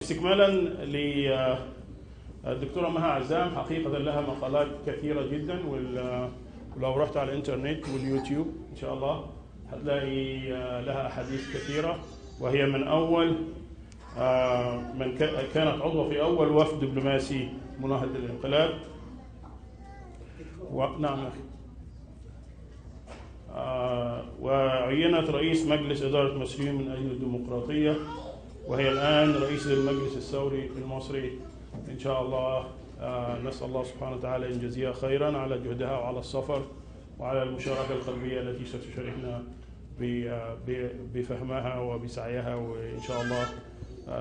استكمالا للدكتورة مها عزام، حقيقة لها مقالات كثيرة جدا، ولو رحت على الانترنت واليوتيوب ان شاء الله هتلاقي لها احاديث كثيرة، وهي من اول من كانت عضوة في اول وفد دبلوماسي مناهض للانقلاب. نعم يا اخي. وعينت رئيس مجلس إدارة المصريين من أجل الديمقراطية، وهي الآن رئيس للمجلس الثوري المصري إن شاء الله. نسأل الله سبحانه وتعالى أن يجزيها خيرا على جهدها وعلى السفر وعلى المشاركة القلبية التي ستشاركنا بفهمها وبسعيها، وإن شاء الله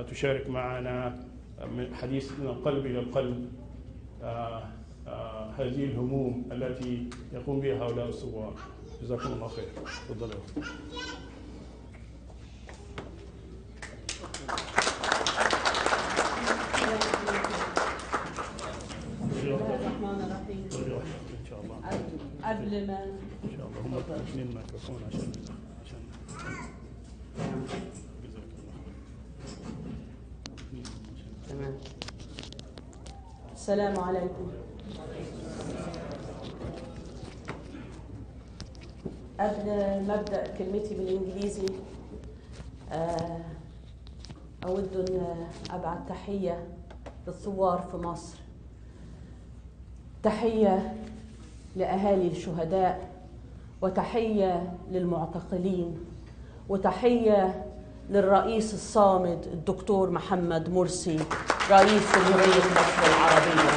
تشارك معنا من حديث من القلب إلى القلب هذه الهموم التي يقوم بها هؤلاء الثوار. جزاكم الله خير. تفضلوا. بسم الله الرحمن الرحيم. ان شاء الله قبل ما ان شاء الله هم الاثنين الميكروفون عشان تمام. السلام عليكم. قبل ما أبدأ كلمتي بالإنجليزي أود أن أبعث تحية للثوار في مصر، تحية لأهالي الشهداء، وتحية للمعتقلين، وتحية للرئيس الصامد الدكتور محمد مرسي رئيس جمهورية مصر العربية.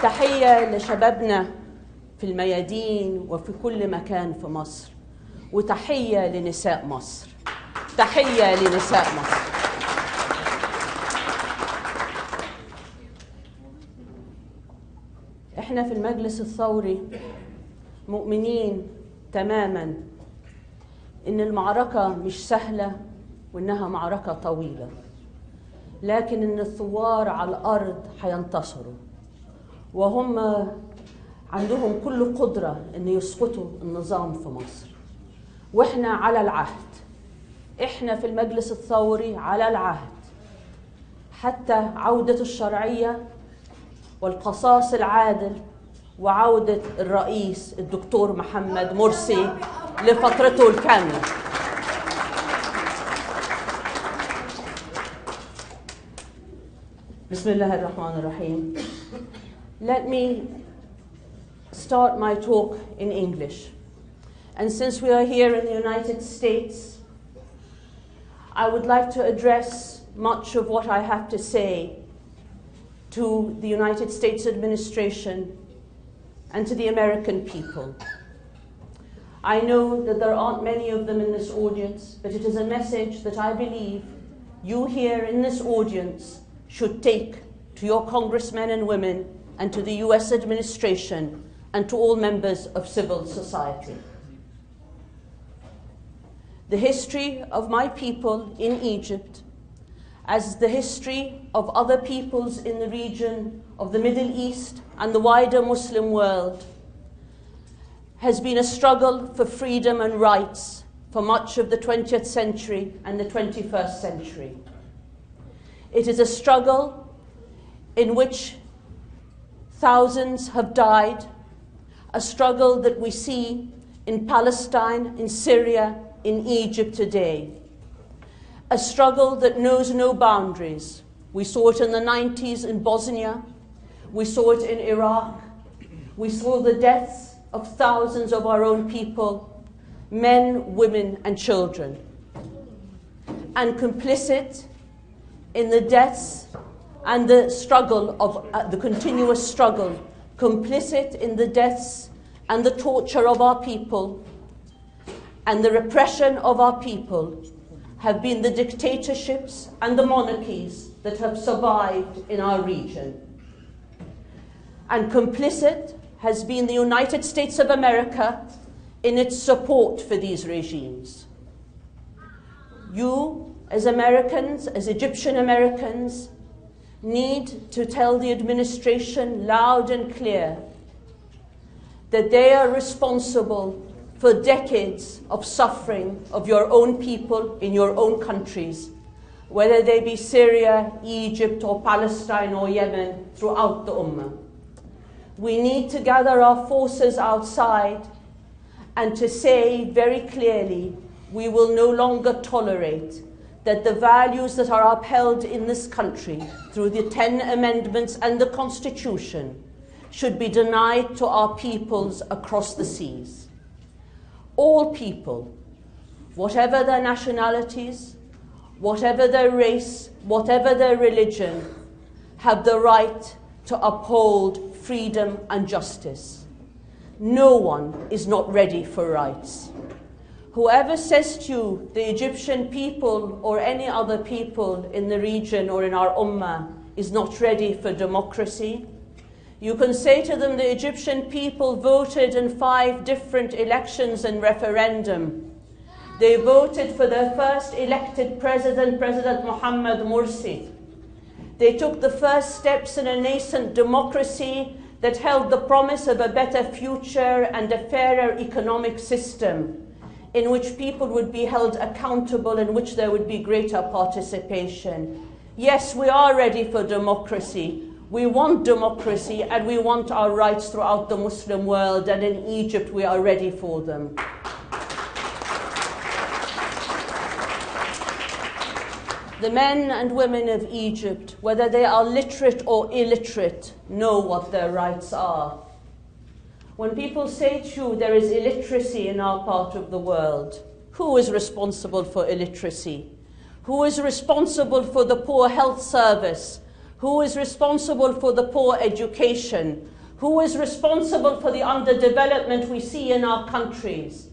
تحية لشبابنا في الميادين وفي كل مكان في مصر، وتحية لنساء مصر. تحية لنساء مصر. احنا في المجلس الثوري مؤمنين تماما ان المعركة مش سهلة وانها معركة طويلة، لكن ان الثوار على الارض هينتصروا، وهم عندهم كل قدرة ان يسقطوا النظام في مصر، واحنا على العهد. احنا في المجلس الثوري على العهد حتى عودة الشرعية والقصاص العادل وعودة الرئيس الدكتور محمد مرسي لفترته الكاملة. بسم الله الرحمن الرحيم. Let me start my talk in English. And since we are here in the United States, I would like to address much of what I have to say to the United States administration and to the American people. I know that there aren't many of them in this audience, but it is a message that I believe you here in this audience should take to your congressmen and women and to the US administration and to all members of civil society. The history of my people in Egypt, as the history of other peoples in the region of the Middle East and the wider Muslim world, has been a struggle for freedom and rights for much of the 20th century and the 21st century. It is a struggle in which thousands have died, a struggle that we see in Palestine, in Syria, in Egypt today. A struggle that knows no boundaries. We saw it in the 90s in Bosnia. We saw it in Iraq. We saw the deaths of thousands of our own people, men, women, and children. And complicit in the deaths and the struggle of the continuous struggle, complicit in the deaths and the torture of our people and the repression of our people have been the dictatorships and the monarchies that have survived in our region. And complicit has been the United States of America in its support for these regimes. You, as Americans, as Egyptian Americans, need to tell the administration loud and clear that they are responsible for decades of suffering of your own people in your own countries, whether they be Syria, Egypt, or Palestine, or Yemen, throughout the Ummah. We need to gather our forces outside and to say very clearly, we will no longer tolerate that the values that are upheld in this country through the 10 amendments and the Constitution should be denied to our peoples across the seas. All people, whatever their nationalities, whatever their race, whatever their religion, have the right to uphold freedom and justice. No one is not ready for rights. Whoever says to you, the Egyptian people or any other people in the region or in our ummah is not ready for democracy, you can say to them the Egyptian people voted in 5 different elections and referendum. They voted for their first elected president, President Mohammed Morsi. They took the first steps in a nascent democracy that held the promise of a better future and a fairer economic system, in which people would be held accountable, in which there would be greater participation. Yes, we are ready for democracy. We want democracy and we want our rights throughout the Muslim world, and in Egypt we are ready for them. The men and women of Egypt, whether they are literate or illiterate, know what their rights are. When people say to you there is illiteracy in our part of the world, who is responsible for illiteracy? Who is responsible for the poor health service? Who is responsible for the poor education? Who is responsible for the underdevelopment we see in our countries?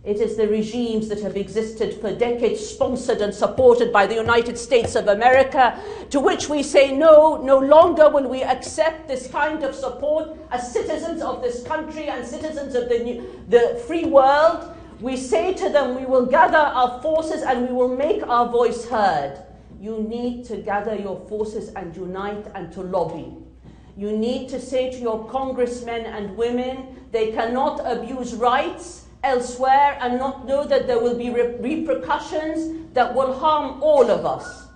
It is the regimes that have existed for decades, sponsored and supported by the United States of America, to which we say no longer will we accept this kind of support as citizens of this country and citizens of the free world. We say to them, we will gather our forces and we will make our voice heard. You need to gather your forces and unite and to lobby. You need to say to your congressmen and women, they cannot abuse rights elsewhere and not know that there will be repercussions that will harm all of us.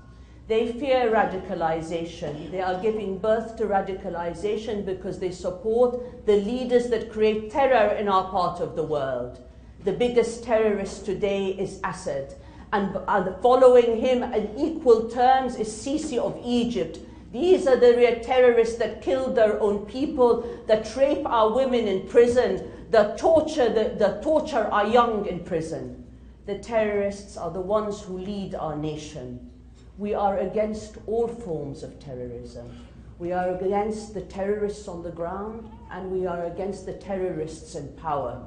They fear radicalization. They are giving birth to radicalization because they support the leaders that create terror in our part of the world. The biggest terrorist today is Assad, and following him in equal terms is Sisi of Egypt. These are the real terrorists that killed their own people, that rape our women in prison, that torture our young in prison. The terrorists are the ones who lead our nation. We are against all forms of terrorism. We are against the terrorists on the ground, and we are against the terrorists in power.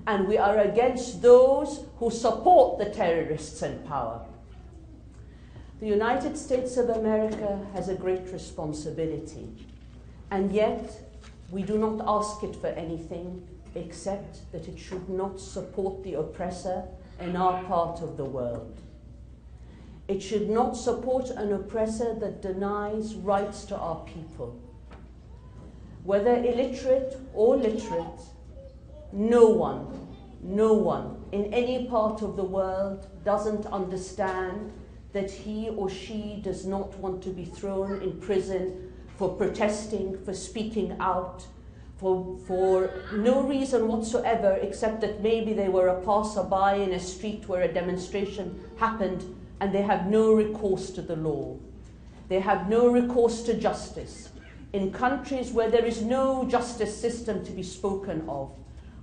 And we are against those who support the terrorists in power. The United States of America has a great responsibility, and yet we do not ask it for anything except that it should not support the oppressor in our part of the world. It should not support an oppressor that denies rights to our people. Whether illiterate or literate, no one in any part of the world doesn't understand that he or she does not want to be thrown in prison for protesting, for speaking out, for no reason whatsoever except that maybe they were a passerby in a street where a demonstration happened, and they have no recourse to the law. They have no recourse to justice. In countries where there is no justice system to be spoken of,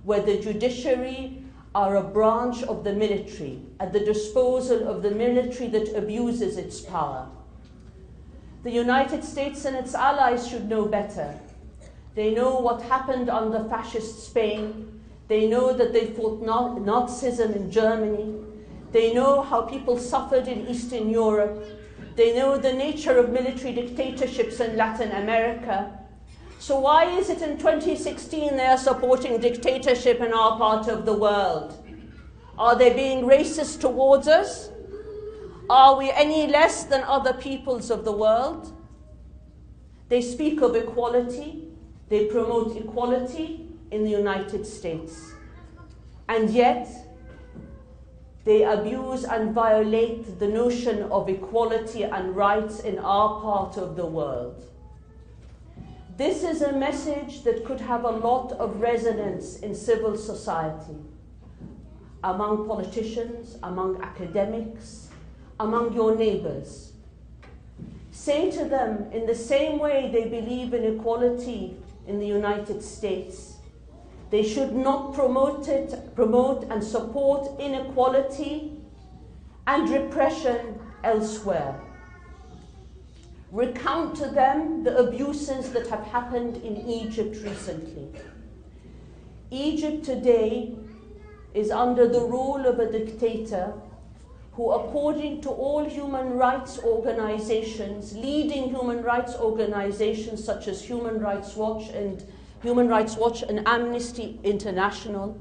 where the judiciary are a branch of the military, at the disposal of the military that abuses its power. The United States and its allies should know better. They know what happened under fascist Spain. They know that they fought Nazism in Germany. They know how people suffered in Eastern Europe. They know the nature of military dictatorships in Latin America. So why is it in 2016 they are supporting dictatorship in our part of the world? Are they being racist towards us? Are we any less than other peoples of the world? They speak of equality. They promote equality in the United States. And yet, They abuse and violate the notion of equality and rights in our part of the world. This is a message that could have a lot of resonance in civil society, among politicians, among academics, among your neighbors. Say to them, in the same way they believe in equality in the United States, they should not promote and support inequality and repression elsewhere. Recount to them the abuses that have happened in Egypt recently. Egypt today is under the rule of a dictator who, according to all human rights organizations, leading human rights organizations such as Human Rights Watch and Amnesty International,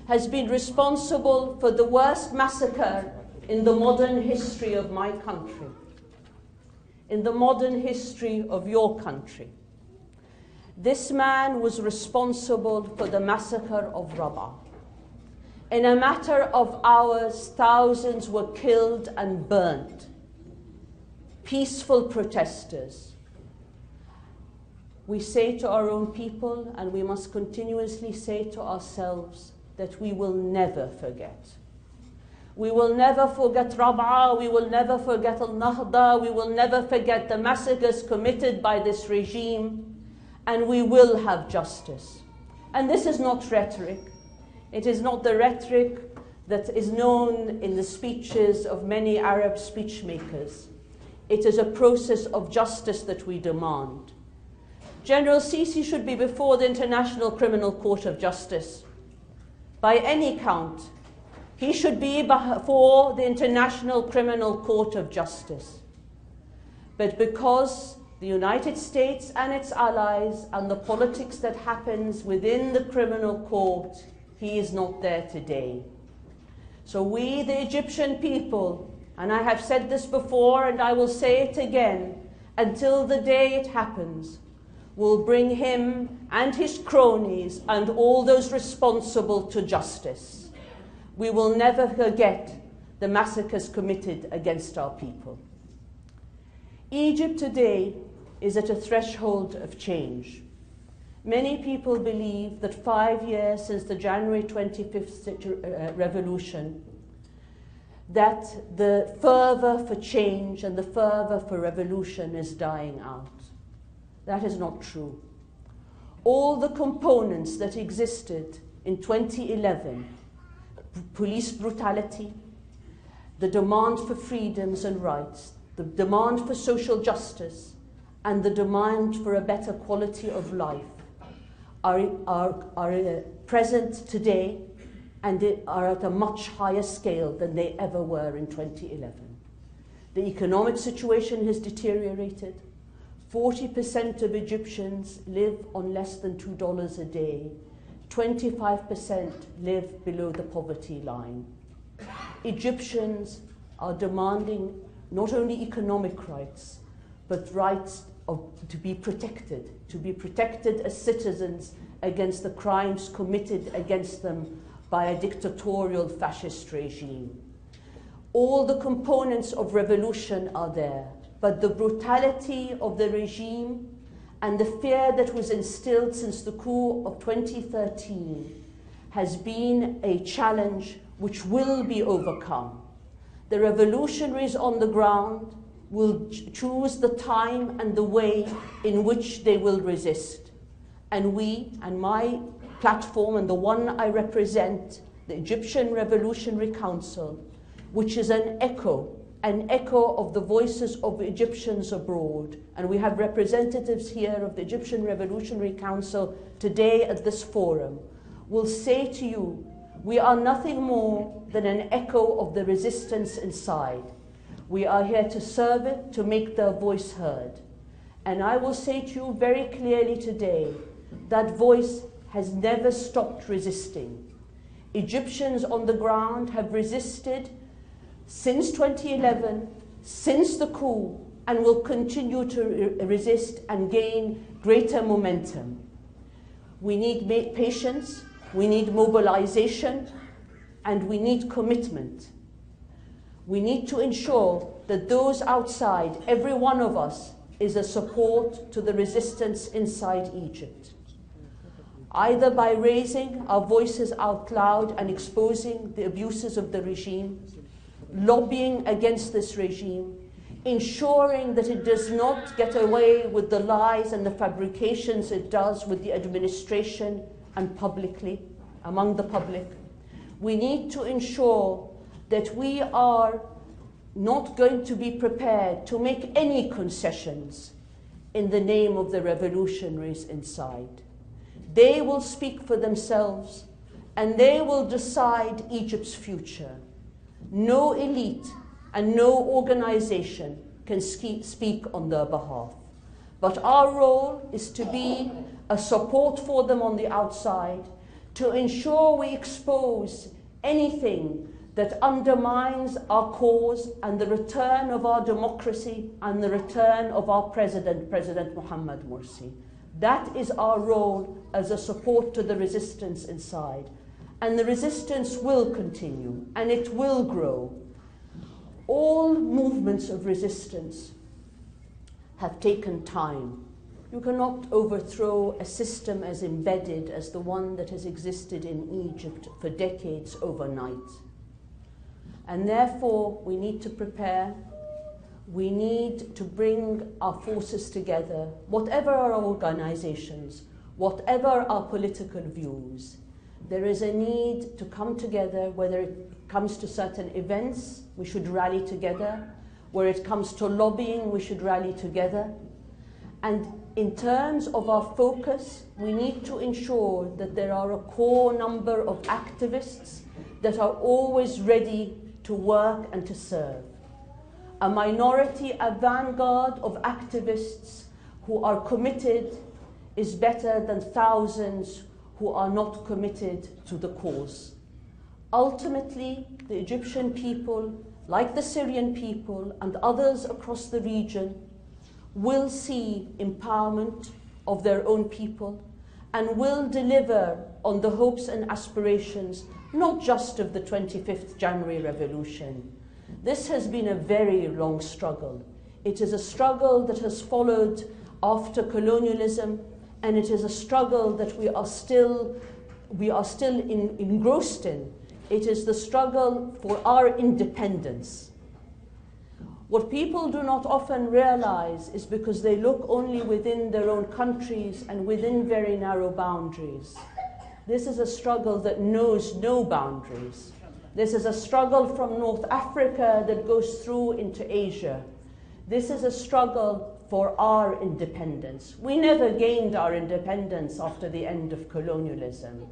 has been responsible for the worst massacre in the modern history of my country, in the modern history of your country. This man was responsible for the massacre of Rabaa. In a matter of hours, thousands were killed and burnt. Peaceful protesters. We say to our own people, and we must continuously say to ourselves, that we will never forget. We will never forget Rabaa, we will never forget Al-Nahda, we will never forget the massacres committed by this regime, and we will have justice. And this is not rhetoric. It is not the rhetoric that is known in the speeches of many Arab speech makers. It is a process of justice that we demand. General Sisi should be before the International Criminal Court of Justice. By any count, he should be before the International Criminal Court of Justice. But because the United States and its allies and the politics that happens within the criminal court, he is not there today. So we, the Egyptian people, and I have said this before and I will say it again, until the day it happens, will bring him and his cronies and all those responsible to justice. We will never forget the massacres committed against our people. Egypt today is at a threshold of change. Many people believe that 5 years since the January 25th revolution, that the fervor for change and the fervor for revolution is dying out. That is not true. All the components that existed in 2011, police brutality, the demand for freedoms and rights, the demand for social justice, and the demand for a better quality of life are present today, and are at a much higher scale than they ever were in 2011. The economic situation has deteriorated. 40% of Egyptians live on less than $2 a day. 25% live below the poverty line. Egyptians are demanding not only economic rights, but rights to be protected as citizens against the crimes committed against them by a dictatorial fascist regime. All the components of revolution are there, but the brutality of the regime and the fear that was instilled since the coup of 2013 has been a challenge which will be overcome. The revolutionaries on the ground will choose the time and the way in which they will resist. And we, and my platform and the one I represent, the Egyptian Revolutionary Council, which is an echo of the voices of Egyptians abroad. And we have representatives here of the Egyptian Revolutionary Council today at this forum, will say to you, we are nothing more than an echo of the resistance inside. We are here to serve it, to make their voice heard. And I will say to you very clearly today, that voice has never stopped resisting. Egyptians on the ground have resisted since 2011, since the coup, and will continue to resist and gain greater momentum. We need patience, we need mobilization, and we need commitment. We need to ensure that those outside, every one of us, is a support to the resistance inside Egypt, either by raising our voices out loud and exposing the abuses of the regime, lobbying against this regime, ensuring that it does not get away with the lies and the fabrications it does with the administration and publicly, among the public. We need to ensure that we are not going to be prepared to make any concessions in the name of the revolutionaries inside. They will speak for themselves and they will decide Egypt's future. No elite and no organization can speak on their behalf. But our role is to be a support for them on the outside, to ensure we expose anything that undermines our cause and the return of our democracy and the return of our president, President Mohammed Morsi. That is our role as a support to the resistance inside. And the resistance will continue and it will grow. All movements of resistance have taken time. You cannot overthrow a system as embedded as the one that has existed in Egypt for decades overnight. And therefore, we need to prepare. We need to bring our forces together, whatever our organizations, whatever our political views. There is a need to come together, whether it comes to certain events, we should rally together. Where it comes to lobbying, we should rally together. And in terms of our focus, we need to ensure that there are a core number of activists that are always ready to work and to serve. A minority, a vanguard of activists who are committed is better than thousands who are not committed to the cause. Ultimately, the Egyptian people, like the Syrian people and others across the region, will see empowerment of their own people and will deliver on the hopes and aspirations, not just of the 25th January revolution. This has been a very long struggle. It is a struggle that has followed after colonialism, and it is a struggle that we are still engrossed in. It is the struggle for our independence. What people do not often realize is because they look only within their own countries and within very narrow boundaries. This is a struggle that knows no boundaries. This is a struggle from North Africa that goes through into Asia. This is a struggle for our independence. We never gained our independence after the end of colonialism.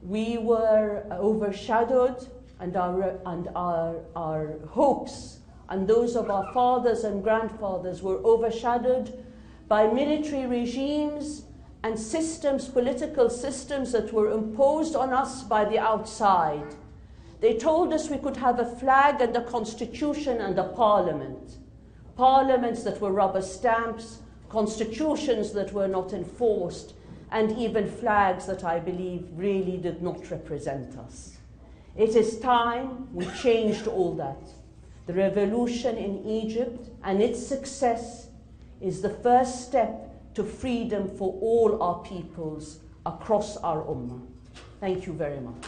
We were overshadowed, and our hopes and those of our fathers and grandfathers were overshadowed by military regimes and systems, political systems that were imposed on us by the outside. They told us we could have a flag and a constitution and a parliament. Parliaments that were rubber stamps, constitutions that were not enforced, and even flags that I believe really did not represent us. It is time we changed all that. The revolution in Egypt and its success is the first step to freedom for all our peoples across our ummah. Thank you very much.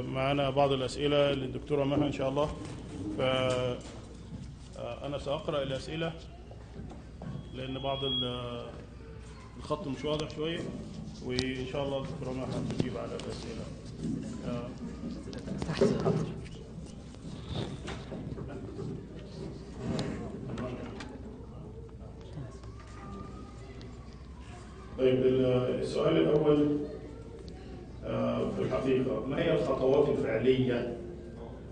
معنا بعض الأسئلة للدكتورة مها إن شاء الله. فأنا سأقرأ الأسئلة لأن بعض الخط مش واضح شوية، وإن شاء الله الدكتورة مها تجيب على الأسئلة. طيب، السؤال الأول في الحقيقة، ما هي الخطوات الفعلية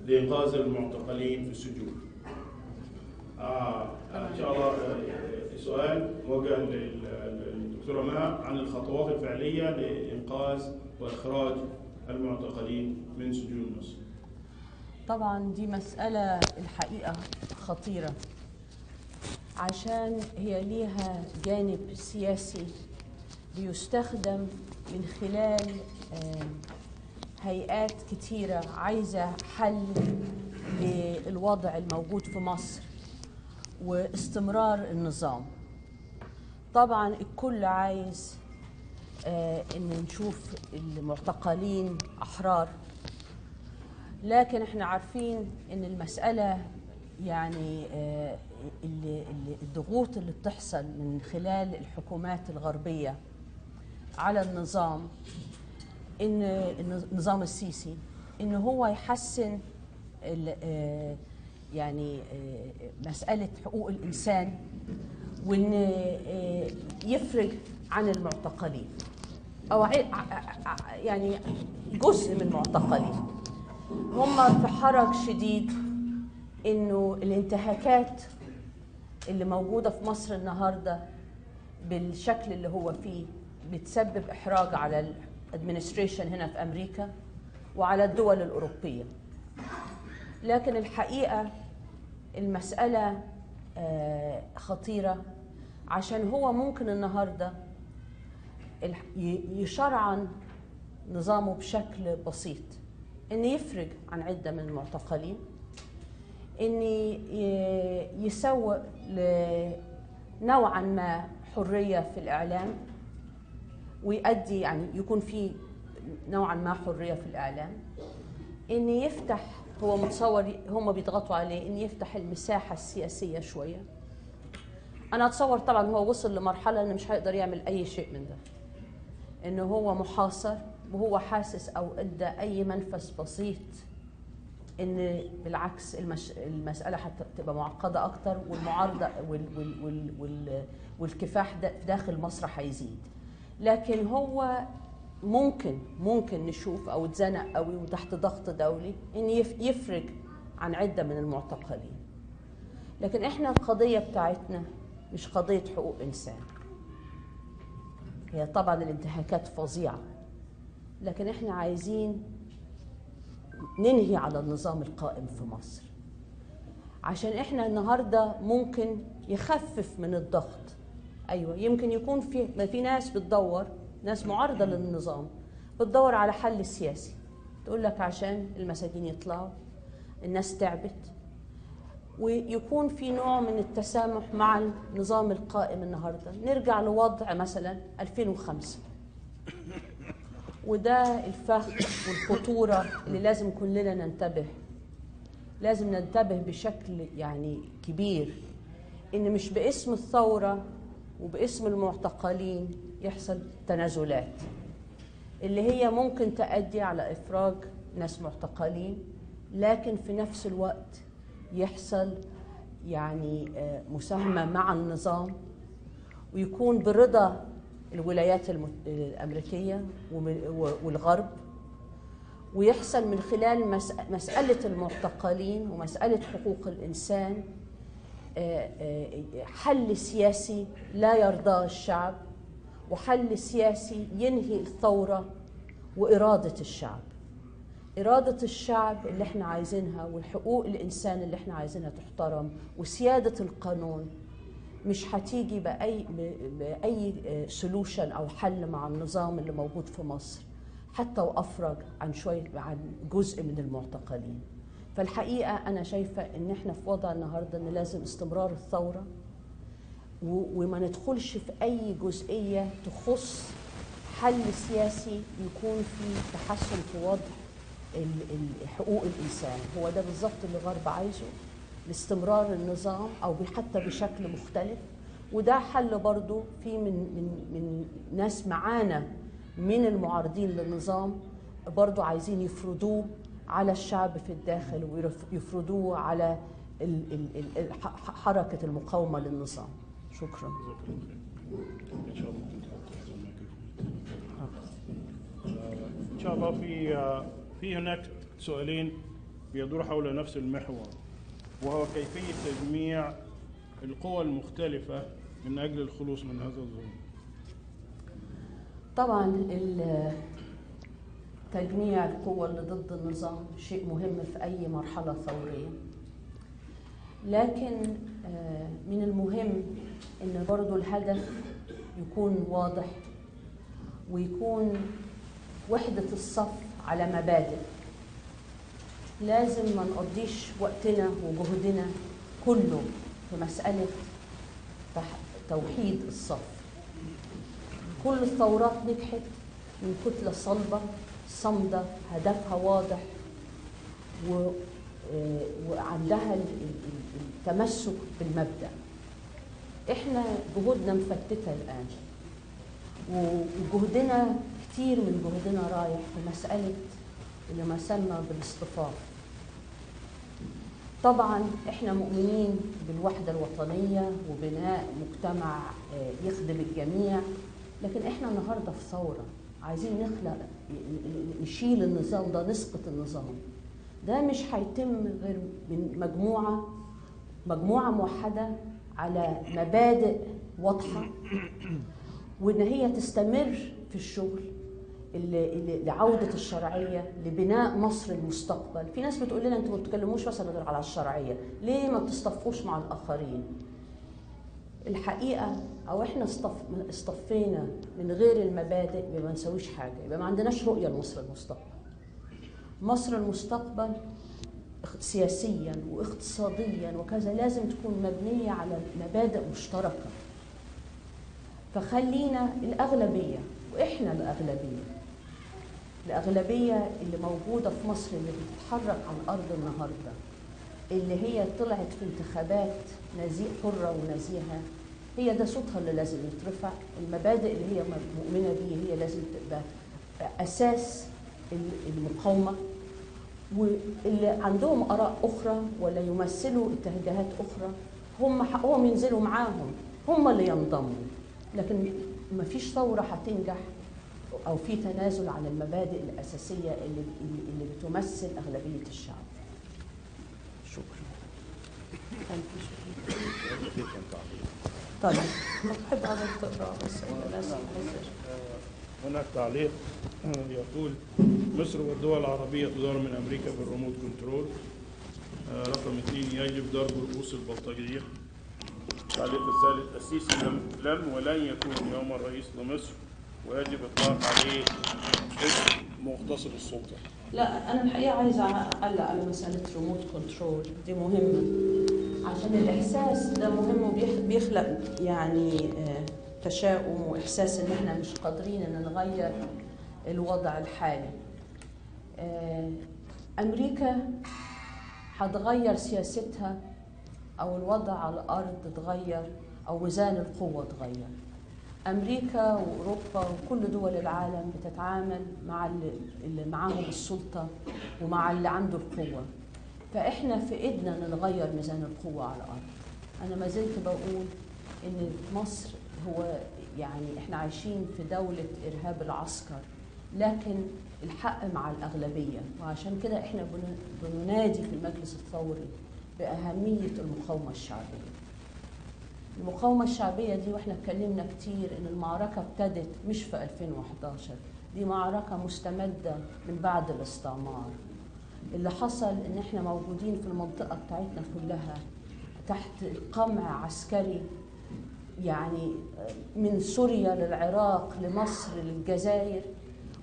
لإنقاذ المعتقلين في السجون؟ إن شاء الله سؤال موجه للدكتورة مها عن الخطوات الفعلية لإنقاذ وإخراج المعتقلين من سجون مصر. طبعا دي مسألة الحقيقة خطيرة، عشان هي ليها جانب سياسي بيستخدم من خلال هيئات كتيرة عايزة حل للوضع الموجود في مصر واستمرار النظام. طبعا الكل عايز ان نشوف المعتقلين احرار، لكن احنا عارفين ان المسألة يعني الضغوط اللي بتحصل من خلال الحكومات الغربية على النظام، ان النظام السيسي ان هو يحسن يعني مسألة حقوق الإنسان، وان يفرج عن المعتقلين او يعني جزء من المعتقلين. هم في حرج شديد انه الانتهاكات اللي موجودة في مصر النهاردة بالشكل اللي هو فيه بتسبب احراج على الادمنستريشن هنا في امريكا وعلى الدول الاوروبية. لكن الحقيقة المسألة خطيرة، عشان هو ممكن النهاردة يشرعن نظامه بشكل بسيط، ان يفرج عن عدة من المعتقلين، ان يسوق نوعا ما حرية في الإعلام، ويؤدي يعني يكون في نوعا ما حرية في الإعلام، ان يفتح، هو متصور هم بيضغطوا عليه ان يفتح المساحة السياسية شوية. انا اتصور طبعا هو وصل لمرحلة انه مش هيقدر يعمل اي شيء من ده، انه هو محاصر، وهو حاسس او ادى اي منفس بسيط ان بالعكس المسألة هتبقى معقدة اكتر، والمعارضة والكفاح داخل مصر هيزيد. لكن هو ممكن نشوف او اتزنق قوي وتحت ضغط دولي ان يفرج عن عدة من المعتقلين. لكن احنا القضية بتاعتنا مش قضية حقوق انسان، هي طبعا الانتهاكات فظيعة، لكن احنا عايزين ننهي على النظام القائم في مصر، عشان احنا النهاردة ممكن يخفف من الضغط. ايوه يمكن يكون في ناس بتدور، ناس معارضة للنظام بتدور على حل سياسي، تقول لك عشان المساجين يطلعوا، الناس تعبت، ويكون في نوع من التسامح مع النظام القائم النهاردة، نرجع لوضع مثلا 2005. وده الفخ والخطورة اللي لازم كلنا ننتبه، لازم ننتبه بشكل يعني كبير، إن مش باسم الثورة وباسم المعتقلين يحصل تنازلات اللي هي ممكن تؤدي على إفراج ناس معتقلين، لكن في نفس الوقت يحصل يعني مساهمة مع النظام، ويكون برضا الولايات الأمريكية والغرب، ويحصل من خلال مسألة المعتقلين ومسألة حقوق الإنسان حل سياسي لا يرضاه الشعب، وحل سياسي ينهي الثورة وإرادة الشعب. إرادة الشعب اللي احنا عايزينها والحقوق الإنسان اللي احنا عايزينها تحترم، وسيادة القانون مش هتيجي بأي سولوشن أو حل مع النظام اللي موجود في مصر، حتى وأفرج عن جزء من المعتقلين. فالحقيقة أنا شايفة إن احنا في وضع النهاردة إن لازم استمرار الثورة، وما ندخلش في أي جزئية تخص حل سياسي يكون فيه تحسن في وضع حقوق الإنسان. هو ده بالظبط اللي الغرب عايزه، لاستمرار النظام أو حتى بشكل مختلف. وده حل برضو في من ناس معانا من المعارضين للنظام برضو عايزين يفرضوه على الشعب في الداخل، ويفرضوه على حركة المقاومة للنظام. شكرا. إن شاء الله في هناك سؤالين بيدور حول نفس المحور، وهو كيفية تجميع القوى المختلفة من أجل الخلوص من هذا الظلم. طبعا تجميع القوى اللي ضد النظام شيء مهم في أي مرحلة ثورية، لكن من المهم إن برضو الهدف يكون واضح ويكون وحدة الصف على مبادئ. لازم ما نقضيش وقتنا وجهدنا كله في مسألة توحيد الصف. كل الثورات نجحت من كتلة صلبة صامدة هدفها واضح وعندها التمسك بالمبدأ. احنا جهودنا مفتتة الآن، وجهدنا كتير من جهدنا رايح في مسألة اللي ما سمى بالاصطفاف. طبعا احنا مؤمنين بالوحدة الوطنية وبناء مجتمع يخدم الجميع، لكن احنا النهارده في ثورة عايزين نخلق نشيل النظام ده، نسقط النظام ده. مش هيتم غير من مجموعة موحدة على مبادئ واضحة، وإن هي تستمر في الشغل لعودة الشرعية لبناء مصر المستقبل. في ناس بتقول لنا انتوا ما بتتكلموش مثلا غير على الشرعية، ليه ما بتصطفوش مع الآخرين؟ الحقيقة أو إحنا اصطفينا من غير المبادئ يبقى ما نسويش حاجة، يبقى ما عندناش رؤية لمصر المستقبل. مصر المستقبل سياسيا واقتصاديا وكذا لازم تكون مبنية على مبادئ مشتركة. فخلينا الأغلبية، وإحنا الأغلبية اللي موجودة في مصر اللي بتتحرك عن أرض النهاردة، اللي هي طلعت في انتخابات حرة ونزيهة، هي ده صوتها اللي لازم يترفع. المبادئ اللي هي مؤمنة بيه هي لازم تبقى أساس المقاومة، واللي عندهم آراء أخرى ولا يمثلوا اتجاهات أخرى هم حقهم ينزلوا معاهم، هم اللي ينضموا. لكن ما فيش ثورة هتنجح أو في تنازل عن المبادئ الأساسية اللي بتمثل أغلبية الشعب. شكرا. طيب أحب حضرتك تقرأ بس هناك تعليق يقول: مصر والدول العربية تدار من أمريكا بالريموت كنترول. رقم 2: يجب ضرب رؤوس البلطجية. التعليق الثالث: السيسي لم ولن يكون يوم الرئيس لمصر، ويجب إطلاق عليه اسم مغتصب السلطة. لا، أنا الحقيقة عايزة أعلق على مسألة ريموت كنترول دي مهمة، عشان الإحساس ده مهم وبيخلق يعني تشاؤم وإحساس إن إحنا مش قادرين إن نغير الوضع الحالي. أمريكا هتغير سياستها أو الوضع على الأرض اتغير أو ميزان القوة اتغير. أمريكا وأوروبا وكل دول العالم بتتعامل مع اللي معاهم السلطة ومع اللي عنده القوة، فإحنا في إيدنا نغير ميزان القوة على الأرض. أنا ما زلت بقول إن مصر هو يعني إحنا عايشين في دولة إرهاب العسكر، لكن الحق مع الأغلبية، وعشان كده إحنا بننادي في المجلس الثوري بأهمية المقاومة الشعبية. المقاومة الشعبية دي واحنا اتكلمنا كتير ان المعركة ابتدت مش في 2011، دي معركة مستمدة من بعد الاستعمار. اللي حصل ان احنا موجودين في المنطقة بتاعتنا كلها تحت قمع عسكري، يعني من سوريا للعراق لمصر للجزائر،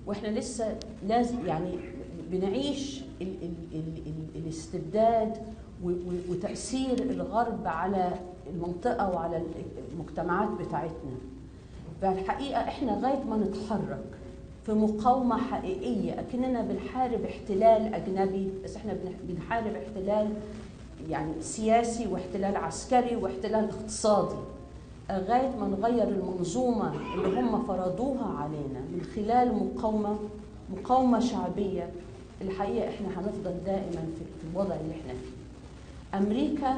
واحنا لسه لازم يعني بنعيش الاستبداد وتأثير الغرب على المنطقة وعلى المجتمعات بتاعتنا. فالحقيقة احنا لغاية ما نتحرك في مقاومة حقيقية، أكننا بنحارب احتلال أجنبي، بس احنا بنحارب احتلال يعني سياسي واحتلال عسكري واحتلال اقتصادي، لغاية ما نغير المنظومة اللي هم فرضوها علينا من خلال مقاومة شعبية. الحقيقة احنا هنفضل دائما في الوضع اللي احنا فيه. أمريكا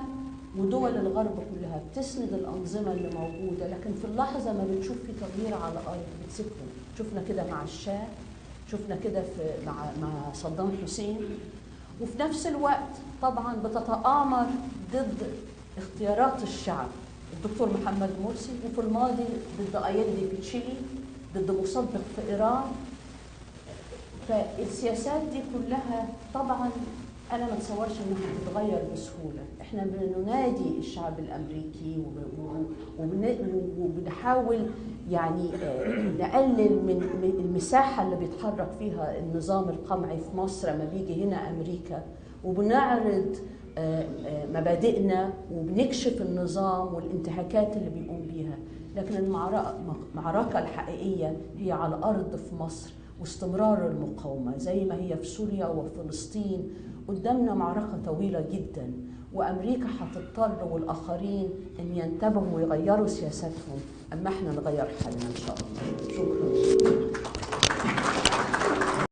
ودول الغرب كلها بتسند الأنظمة اللي موجودة، لكن في اللحظة ما بتشوف في تغيير على الأرض بتسيبهم. شفنا كده مع الشاه، شفنا كده مع صدام حسين، وفي نفس الوقت طبعا بتتآمر ضد اختيارات الشعب، الدكتور محمد مرسي، وفي الماضي ضد أيدي في تشيلي، ضد مصدق في إيران. فالسياسات دي كلها طبعا أنا ما أتصورش إنها تتغير بسهولة. إحنا بننادي الشعب الأمريكي وبنحاول يعني نقلل من المساحة اللي بيتحرك فيها النظام القمعي في مصر لما بيجي هنا أمريكا، وبنعرض مبادئنا وبنكشف النظام والانتهاكات اللي بيقوم بيها. لكن المعركة الحقيقية هي على الأرض في مصر، واستمرار المقاومة زي ما هي في سوريا وفلسطين. قدامنا معركة طويلة جدا، وأمريكا هتضطر والآخرين أن ينتبهوا ويغيروا سياساتهم، أما احنا نغير حالنا إن شاء الله. شكرا.